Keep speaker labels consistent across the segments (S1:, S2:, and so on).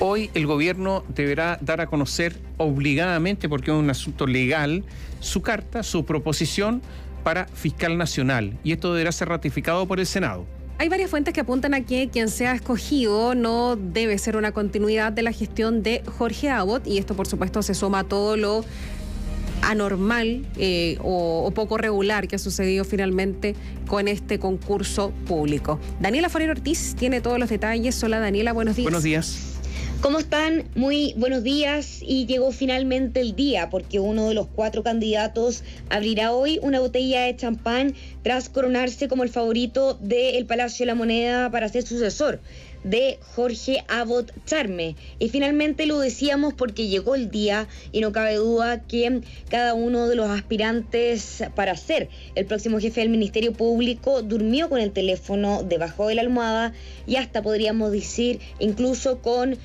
S1: Hoy el gobierno deberá dar a conocer obligadamente, porque es un asunto legal, su carta, su proposición para fiscal nacional, y esto deberá ser ratificado por el Senado.
S2: Hay varias fuentes que apuntan a que quien sea escogido no debe ser una continuidad de la gestión de Jorge Abbott, y esto por supuesto se suma a todo lo anormal o poco regular que ha sucedido finalmente con este concurso público. Daniela Forero Ortiz tiene todos los detalles. Hola Daniela, buenos días.
S1: Buenos días.
S3: ¿Cómo están? Muy buenos días, y llegó finalmente el día porque uno de los 4 candidatos abrirá hoy una botella de champán tras coronarse como el favorito del Palacio de la Moneda para ser sucesor de Jorge Abbott Charme. Y finalmente lo decíamos porque llegó el día y no cabe duda que cada uno de los aspirantes para ser el próximo jefe del Ministerio Público durmió con el teléfono debajo de la almohada y hasta podríamos decir incluso con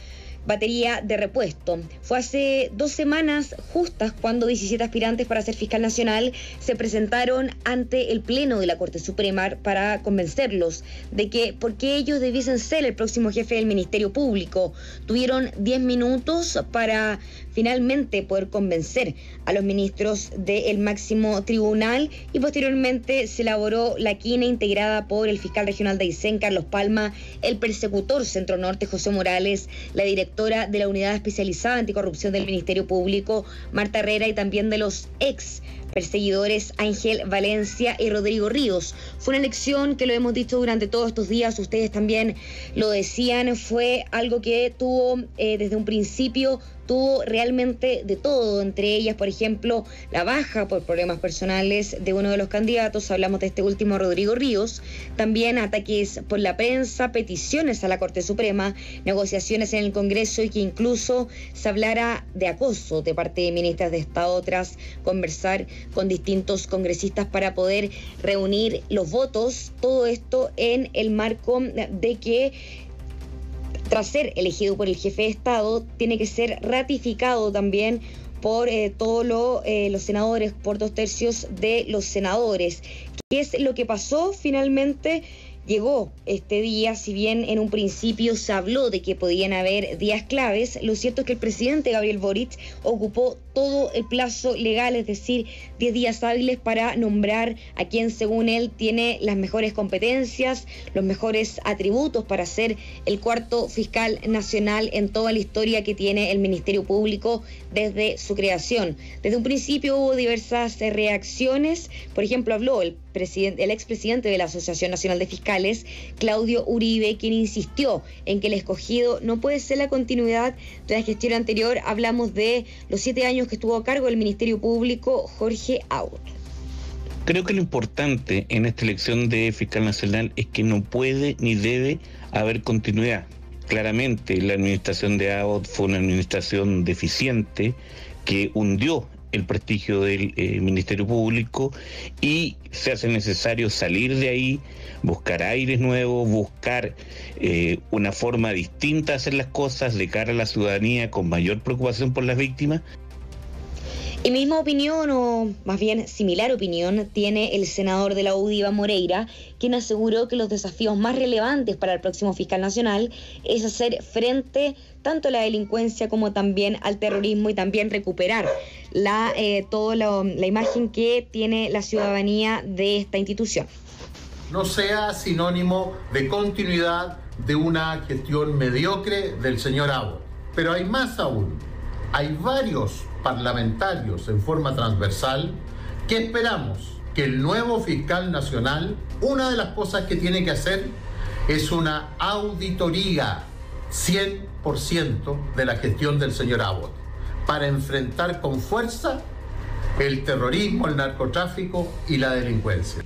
S3: batería de repuesto. Fue hace 2 semanas justas cuando 17 aspirantes para ser fiscal nacional se presentaron ante el Pleno de la Corte Suprema para convencerlos de que por qué ellos debiesen ser el próximo jefe del Ministerio Público. Tuvieron 10 minutos para finalmente poder convencer a los ministros del máximo tribunal, y posteriormente se elaboró la quina integrada por el fiscal regional de Aysén, Carlos Palma, el persecutor Centro Norte, José Morales, la directora de la Unidad Especializada Anticorrupción del Ministerio Público, Marta Herrera, y también de los ex perseguidores Ángel Valencia y Rodrigo Ríos. Fue una elección que, lo hemos dicho durante todos estos días, ustedes también lo decían, fue algo que tuvo desde un principio, tuvo realmente de todo, entre ellas, por ejemplo, la baja por problemas personales de uno de los candidatos, hablamos de este último, Rodrigo Ríos, también ataques por la prensa, peticiones a la Corte Suprema, negociaciones en el Congreso, y que incluso se hablara de acoso de parte de ministras de Estado tras conversar con distintos congresistas para poder reunir los votos. Todo esto en el marco de que tras ser elegido por el jefe de Estado, tiene que ser ratificado también por todos los senadores, por 2/3 de los senadores. ¿Qué es lo que pasó? Finalmente llegó este día. Si bien en un principio se habló de que podían haber días claves, lo cierto es que el presidente Gabriel Boric ocupó todo el plazo legal, es decir, 10 días hábiles para nombrar a quien según él tiene las mejores competencias, los mejores atributos para ser el 4º fiscal nacional en toda la historia que tiene el Ministerio Público desde su creación. Desde un principio hubo diversas reacciones. Por ejemplo, habló el expresidente de la Asociación Nacional de Fiscales, Claudio Uribe, quien insistió en que el escogido no puede ser la continuidad de la gestión anterior. Hablamos de los 7 años que estuvo a cargo del Ministerio Público Jorge Abbott.
S4: Creo que lo importante en esta elección de fiscal nacional es que no puede ni debe haber continuidad. Claramente la administración de Abbott fue una administración deficiente que hundió el prestigio del Ministerio Público, y se hace necesario salir de ahí, buscar aires nuevos, buscar una forma distinta de hacer las cosas de cara a la ciudadanía, con mayor preocupación por las víctimas.
S3: Y misma opinión, o más bien similar opinión, tiene el senador de la UDI, Iván Moreira, quien aseguró que los desafíos más relevantes para el próximo fiscal nacional es hacer frente tanto a la delincuencia como también al terrorismo, y también recuperar toda la imagen que tiene la ciudadanía de esta institución.
S5: No sea sinónimo de continuidad de una gestión mediocre del señor Abbott. Pero hay más aún. Hay varios parlamentarios en forma transversal que esperamos que el nuevo fiscal nacional, una de las cosas que tiene que hacer es una auditoría 100% de la gestión del señor Abbott, para enfrentar con fuerza el terrorismo, el narcotráfico y la delincuencia.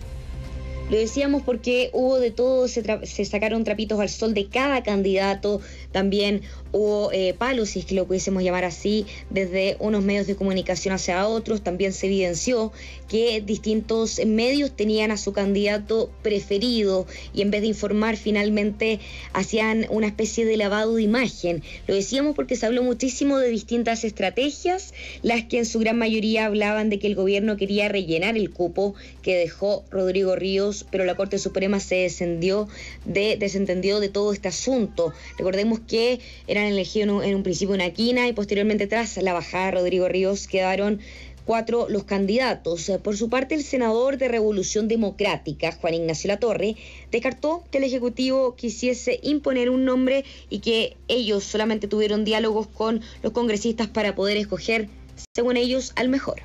S3: Lo decíamos porque hubo de todo, se sacaron trapitos al sol de cada candidato, también hubo palos, si es que lo pudiésemos llamar así, desde unos medios de comunicación hacia otros. También se evidenció que distintos medios tenían a su candidato preferido, y en vez de informar finalmente hacían una especie de lavado de imagen. Lo decíamos porque se habló muchísimo de distintas estrategias, las que en su gran mayoría hablaban de que el gobierno quería rellenar el cupo que dejó Rodrigo Ríos candidatos, pero la Corte Suprema se desentendió de todo este asunto. Recordemos que eran elegidos en un principio una quina y posteriormente, tras la bajada de Rodrigo Ríos, quedaron 4 los candidatos. Por su parte, el senador de Revolución Democrática, Juan Ignacio Latorre, descartó que el Ejecutivo quisiese imponer un nombre y que ellos solamente tuvieron diálogos con los congresistas para poder escoger, según ellos, al mejor.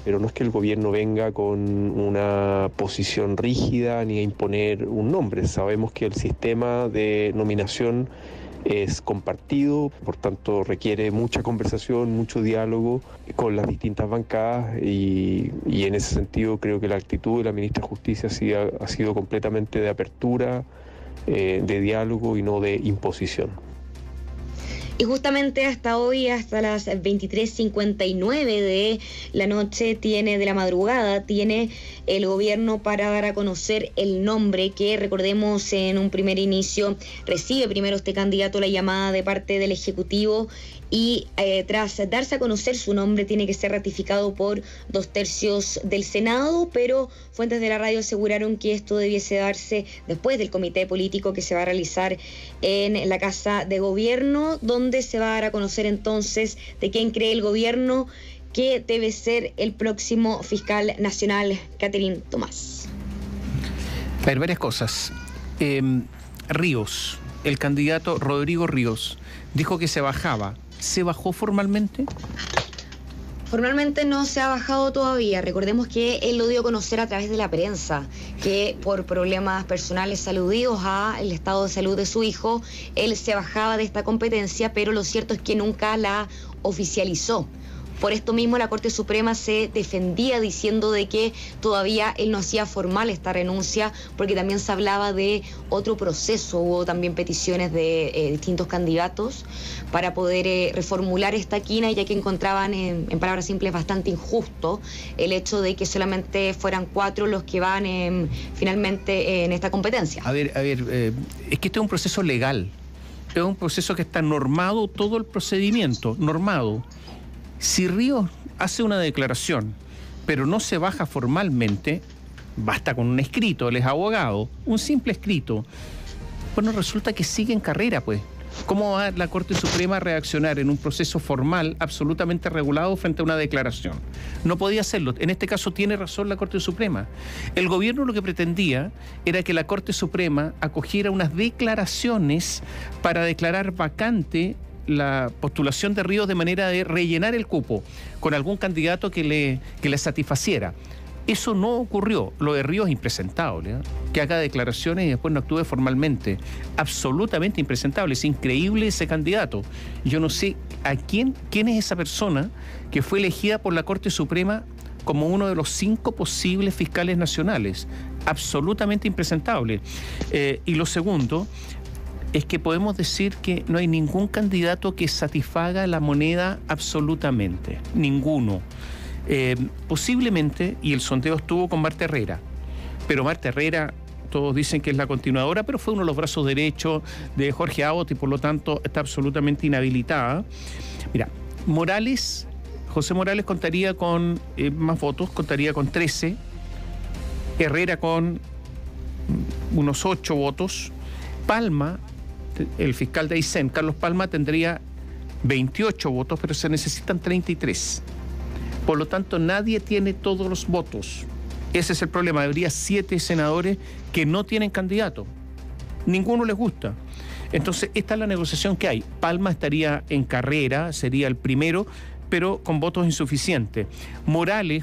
S6: Pero no es que el gobierno venga con una posición rígida ni a imponer un nombre. Sabemos que el sistema de nominación es compartido, por tanto requiere mucha conversación, mucho diálogo con las distintas bancadas y en ese sentido creo que la actitud de la ministra de Justicia ha sido completamente de apertura, de diálogo y no de imposición.
S3: Y justamente hasta hoy, hasta las 23:59 de la noche, de la madrugada, tiene el gobierno para dar a conocer el nombre que, recordemos, en un primer inicio recibe primero este candidato la llamada de parte del Ejecutivo y tras darse a conocer su nombre tiene que ser ratificado por 2/3 del Senado, pero fuentes de la radio aseguraron que esto debiese darse después del comité político que se va a realizar en la Casa de Gobierno, donde se va a dar a conocer entonces de quién cree el gobierno que debe ser el próximo fiscal nacional, Catherine Tomás.
S1: A ver, varias cosas. Ríos, el candidato Rodrigo Ríos, dijo que se bajaba. ¿Se bajó formalmente?
S3: Formalmente no se ha bajado todavía. Recordemos que él lo dio a conocer a través de la prensa, que por problemas personales aludidos al estado de salud de su hijo, él se bajaba de esta competencia, pero lo cierto es que nunca la oficializó. Por esto mismo la Corte Suprema se defendía diciendo de que todavía él no hacía formal esta renuncia, porque también se hablaba de otro proceso. Hubo también peticiones de distintos candidatos para poder reformular esta quina, ya que encontraban, en palabras simples, bastante injusto el hecho de que solamente fueran 4 los que van finalmente en esta competencia.
S1: A ver, es que este es un proceso legal, es un proceso que está normado, todo el procedimiento, normado. Si Ríos hace una declaración, pero no se baja formalmente, basta con un escrito, él es abogado, un simple escrito, bueno, resulta que sigue en carrera, pues. ¿Cómo va la Corte Suprema a reaccionar en un proceso formal absolutamente regulado frente a una declaración? No podía hacerlo. En este caso tiene razón la Corte Suprema. El gobierno lo que pretendía era que la Corte Suprema acogiera unas declaraciones para declarar vacante la postulación de Ríos de manera de rellenar el cupo con algún candidato que le satisfaciera. Eso no ocurrió. Lo de Ríos es impresentable, ¿eh? Que haga declaraciones y después no actúe formalmente. Absolutamente impresentable. Es increíble ese candidato. Yo no sé quién es esa persona que fue elegida por la Corte Suprema como uno de los 5 posibles fiscales nacionales. Absolutamente impresentable. Y lo segundo es que podemos decir que no hay ningún candidato que satisfaga la moneda absolutamente. Ninguno. Posiblemente, y el sondeo estuvo con Marta Herrera, pero Marta Herrera, todos dicen que es la continuadora, pero fue uno de los brazos derechos de Jorge Abbott y por lo tanto está absolutamente inhabilitada. Mira, José Morales contaría con más votos, contaría con 13, Herrera con unos 8 votos, Palma, el fiscal de Aysén, Carlos Palma, tendría 28 votos, pero se necesitan 33. Por lo tanto, nadie tiene todos los votos. Ese es el problema. Habría 7 senadores que no tienen candidato. Ninguno les gusta. Entonces, esta es la negociación que hay. Palma estaría en carrera, sería el primero, pero con votos insuficientes.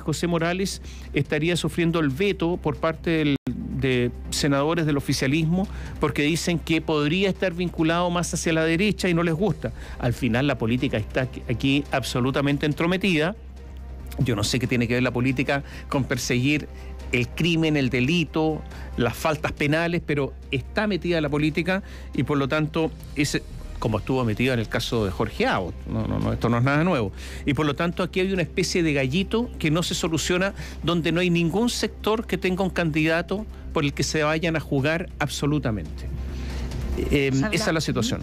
S1: José Morales, estaría sufriendo el veto por parte de senadores del oficialismo porque dicen que podría estar vinculado más hacia la derecha y no les gusta. Al final la política está aquí absolutamente entrometida. Yo no sé qué tiene que ver la política con perseguir el crimen, el delito, las faltas penales, pero está metida la política y por lo tanto como estuvo metida en el caso de Jorge Abbott. No, esto no es nada nuevo. Y por lo tanto aquí hay una especie de gallito que no se soluciona, donde no hay ningún sector que tenga un candidato por el que se vayan a jugar absolutamente. Esa es la situación.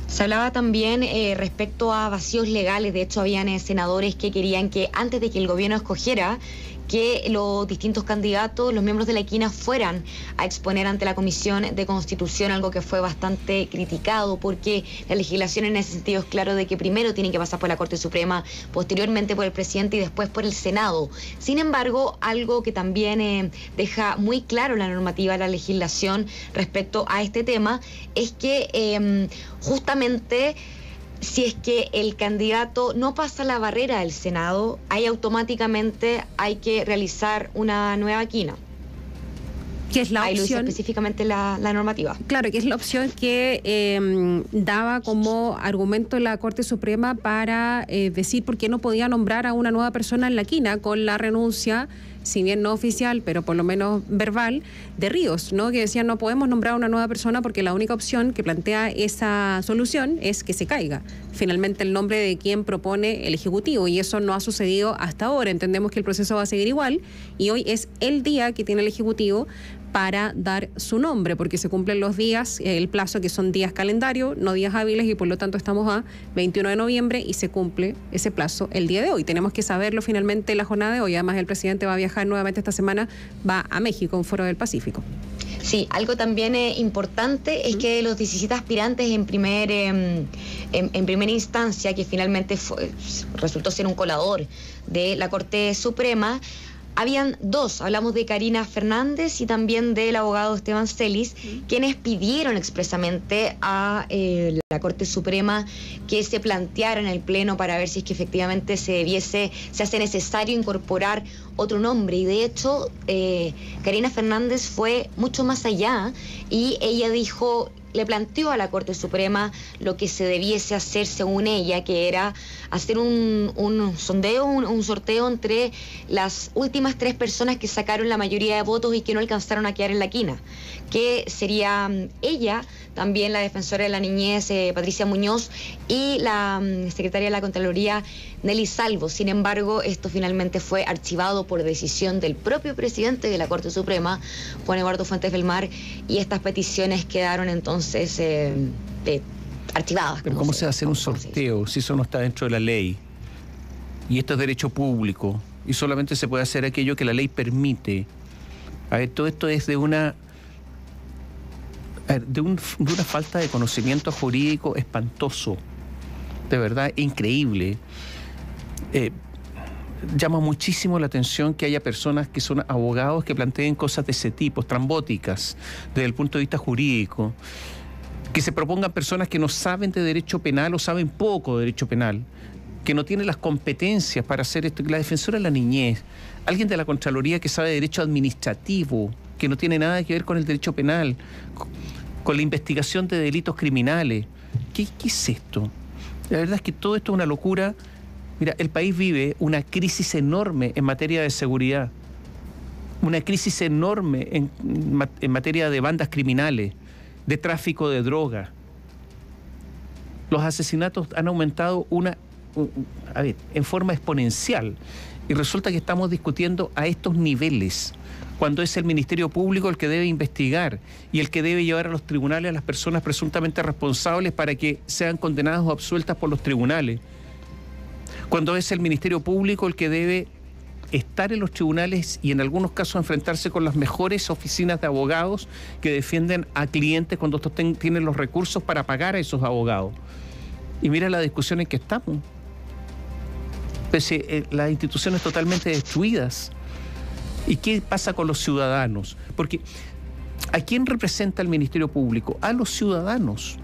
S3: Se hablaba también respecto a vacíos legales. De hecho, habían senadores que querían que antes de que el gobierno escogiera que los distintos candidatos, los miembros de la quina, fueran a exponer ante la Comisión de Constitución, algo que fue bastante criticado, porque la legislación en ese sentido es claro de que primero tiene que pasar por la Corte Suprema, posteriormente por el presidente y después por el Senado. Sin embargo, algo que también deja muy claro la normativa, la legislación respecto a este tema, es que justamente si es que el candidato no pasa la barrera del Senado, ahí automáticamente hay que realizar una nueva quina.
S2: Que es la
S3: ahí
S2: opción,
S3: lo dice específicamente la normativa.
S2: Claro, que es la opción que daba como argumento la Corte Suprema para decir por qué no podía nombrar a una nueva persona en la quina con la renuncia, si bien no oficial, pero por lo menos verbal, de Ríos, ¿no? Que decían no podemos nombrar a una nueva persona porque la única opción que plantea esa solución es que se caiga finalmente el nombre de quien propone el Ejecutivo, y eso no ha sucedido hasta ahora. Entendemos que el proceso va a seguir igual y hoy es el día que tiene el Ejecutivo para dar su nombre, porque se cumplen los días, el plazo, que son días calendario, no días hábiles, y por lo tanto estamos a 21 de noviembre y se cumple ese plazo el día de hoy. Tenemos que saberlo finalmente la jornada de hoy. Además, el presidente va a viajar nuevamente esta semana, va a México, un foro del Pacífico.
S3: Sí, algo también importante es que los 17 aspirantes en primera instancia, que finalmente resultó ser un colador de la Corte Suprema, habían dos, hablamos de Karina Fernández y también del abogado Esteban Celis, quienes pidieron expresamente a la Corte Suprema que se planteara en el Pleno para ver si es que efectivamente se hace necesario incorporar otro nombre. Y de hecho, Karina Fernández fue mucho más allá y ella dijo, le planteó a la Corte Suprema lo que se debiese hacer según ella, que era hacer un sondeo, un sorteo entre las últimas 3 personas que sacaron la mayoría de votos y que no alcanzaron a quedar en la quina, que sería ella, también la defensora de la niñez Patricia Muñoz y la secretaria de la Contraloría Nelly Salvo. Sin embargo, esto finalmente fue archivado por decisión del propio presidente de la Corte Suprema, Juan Eduardo Fuentes Belmar, y estas peticiones quedaron entonces archivadas.
S1: Pero ¿cómo se va a hacer un sorteo si eso no está dentro de la ley? Y esto es derecho público y solamente se puede hacer aquello que la ley permite. A ver, todo esto es de una falta de conocimiento jurídico espantoso, de verdad increíble. Llama muchísimo la atención que haya personas que son abogados que planteen cosas de ese tipo, estrambóticas, desde el punto de vista jurídico, que se propongan personas que no saben de derecho penal o saben poco de derecho penal, que no tienen las competencias para hacer esto. La defensora de la niñez, alguien de la Contraloría que sabe de derecho administrativo, que no tiene nada que ver con el derecho penal, con la investigación de delitos criminales. ¿Qué es esto? La verdad es que todo esto es una locura. Mira, el país vive una crisis enorme en materia de seguridad, una crisis enorme en materia de bandas criminales, de tráfico de droga. Los asesinatos han aumentado en forma exponencial, y resulta que estamos discutiendo a estos niveles, cuando es el Ministerio Público el que debe investigar y el que debe llevar a los tribunales a las personas presuntamente responsables para que sean condenadas o absueltas por los tribunales. Cuando es el Ministerio Público el que debe estar en los tribunales y en algunos casos enfrentarse con las mejores oficinas de abogados que defienden a clientes cuando estos tienen los recursos para pagar a esos abogados. Y mira la discusión en que estamos. Las instituciones totalmente destruidas. ¿Y qué pasa con los ciudadanos? Porque ¿a quién representa el Ministerio Público? A los ciudadanos.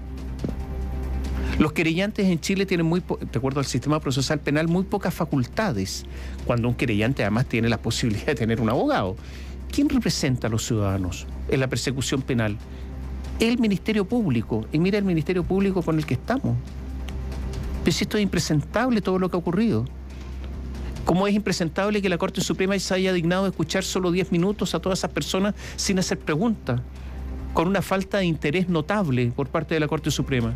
S1: Los querellantes en Chile tienen de acuerdo al sistema procesal penal, muy pocas facultades, cuando un querellante además tiene la posibilidad de tener un abogado. ¿Quién representa a los ciudadanos en la persecución penal? El Ministerio Público. Y mira el Ministerio Público con el que estamos. Pero si esto es impresentable, todo lo que ha ocurrido. ¿Cómo es impresentable que la Corte Suprema se haya dignado de escuchar solo 10 minutos a todas esas personas sin hacer preguntas? Con una falta de interés notable por parte de la Corte Suprema.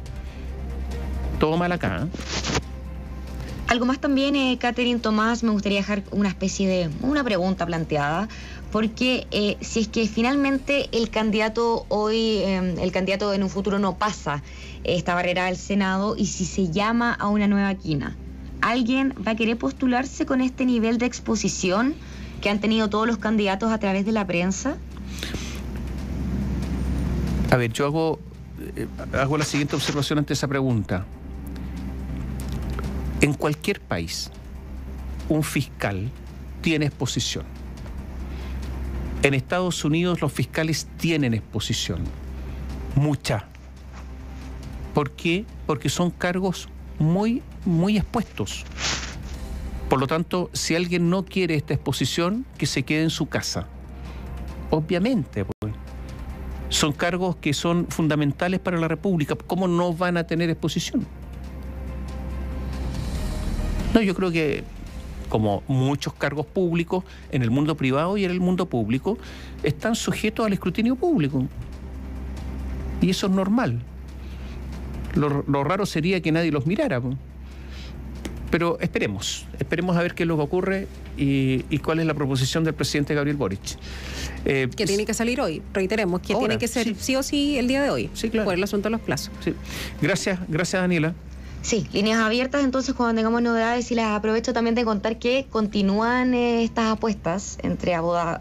S1: Todo mal acá, ¿eh?
S3: Algo más también, Catherine, Tomás, me gustaría dejar una pregunta planteada, porque si es que finalmente el candidato en un futuro no pasa esta barrera del Senado, y si se llama a una nueva quina, ¿alguien va a querer postularse con este nivel de exposición que han tenido todos los candidatos a través de la prensa?
S1: A ver, yo hago la siguiente observación ante esa pregunta. En cualquier país, un fiscal tiene exposición. En Estados Unidos los fiscales tienen exposición, mucha. ¿Por qué? Porque son cargos muy, muy expuestos. Por lo tanto, si alguien no quiere esta exposición, que se quede en su casa. Obviamente, pues. Son cargos que son fundamentales para la República. ¿Cómo no van a tener exposición? No, yo creo que, como muchos cargos públicos en el mundo privado y en el mundo público, están sujetos al escrutinio público. Y eso es normal. Lo raro sería que nadie los mirara. Pero esperemos a ver qué es lo que ocurre y cuál es la proposición del presidente Gabriel Boric.
S2: Que tiene que salir hoy, reiteremos, que
S1: ahora,
S2: tiene que ser sí o sí el día de hoy,
S1: sí, claro,
S2: por el asunto de los plazos.
S1: Sí. Gracias Daniela.
S3: Sí, líneas abiertas, entonces cuando tengamos novedades, y les aprovecho también de contar que continúan estas apuestas entre abogados